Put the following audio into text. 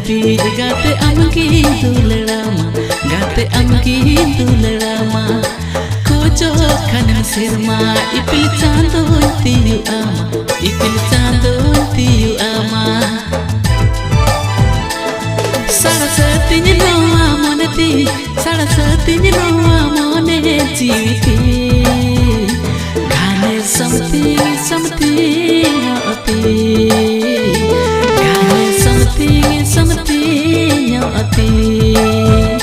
ती गाते amki dulrama गाते amki dulrama kojo kanan sirma ipil chando tiu ama ipil chando tiu ama sarasati noa moneti sarasati noa mone jiviti gane something something ati gane something something ati